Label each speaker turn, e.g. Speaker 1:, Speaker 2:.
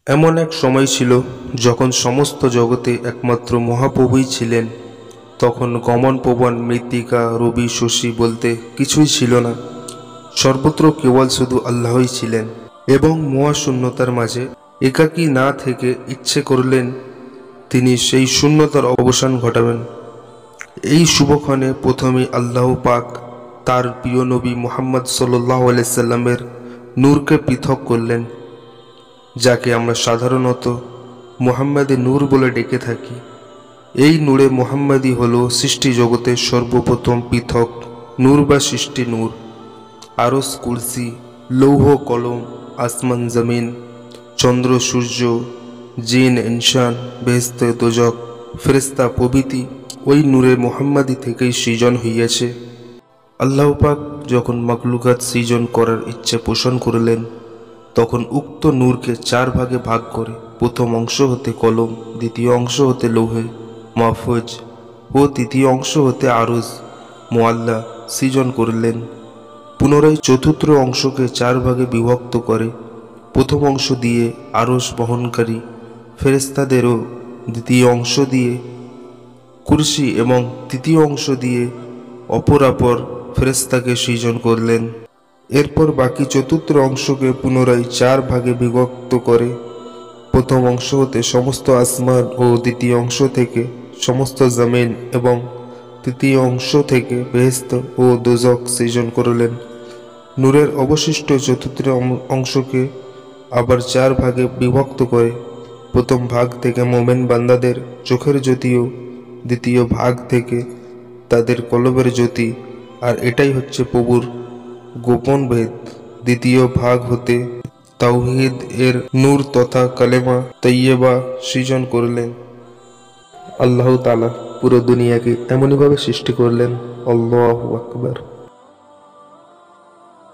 Speaker 1: এমন এক সময় ছিল যখন সমস্ত জগতে একমাত্র মহাপ্রভুই ছিলেন। তখন গমন পবন মৃত্তিকা রবি শশী বলতে কিছুই ছিল না। সর্বত্র কেবল শুধু আল্লাহই ছিলেন এবং মহাশূন্যতার মাঝে একাকী না থেকে ইচ্ছে করলেন তিনি সেই শূন্যতার অবসান ঘটাবেন। এই শুভক্ষণে প্রথমে আল্লাহ পাক তার প্রিয় নবী মুহাম্মদ সাল্লাল্লাহু আলাইহি সাল্লামের নূরকে পৃথক করলেন, যাকে আমরা সাধারণত মুহাম্মাদী নূর বলে ডেকে থাকি। এই নূরে মুহাম্মাদী হল সৃষ্টি জগতের সর্বপ্রথম পৃথক নূর বা সৃষ্টি নূর। আরশ কুরসি, লৌহ কলম, আসমান জমিন, চন্দ্র সূর্য, জিন ইনসান, বেহেশত দোজখ, ফেরেশতা প্রভৃতি ওই নূরে মুহাম্মাদী থেকেই সৃজন হইয়াছে। আল্লাহ পাক যখন মাখলুকাত সৃজন করার ইচ্ছে পোষণ করলেন, তখন উক্ত নূরকে চার ভাগে ভাগ করে প্রথম অংশ হতে কলম, দ্বিতীয় অংশ হতে লৌহে মাহফুজ ও তৃতীয় অংশ হতে আরজ মুআল্লা সৃজন করলেন। পুনরায় চতুর্থ অংশকে চার ভাগে বিভক্ত করে প্রথম অংশ দিয়ে আরশ বহনকারী ফেরেশতাদেরও, দ্বিতীয় অংশ দিয়ে কুরসি এবং তৃতীয় অংশ দিয়ে অপরাপর ফেরেশতাকে সৃজন করলেন। এরপর বাকি চতুর্থ অংশকে পুনরায় চার ভাগে বিভক্ত করে প্রথম অংশ হতে সমস্ত আসমান ও দ্বিতীয় অংশ থেকে সমস্ত জমিন এবং তৃতীয় অংশ থেকে বেহেশত ও দোজখ সৃজন করলেন। নূরের অবশিষ্ট চতুর্থ অংশকে আবার চার ভাগে বিভক্ত করে প্রথম ভাগ থেকে মোমেন বান্দাদের চোখের জ্যোতি ও দ্বিতীয় ভাগ থেকে তাদের কলবের জ্যোতি, আর এটাই হচ্ছে প্রভুর গোপন ভেদ। দ্বিতীয় ভাগ হতে তাওহীদ এর নূর তথা কালেমা তৈয়বা সৃজন করলেন। আল্লাহ তাআলা পুরো দুনিয়াকে এমনইভাবে সৃষ্টি করলেন। আল্লাহু আকবার।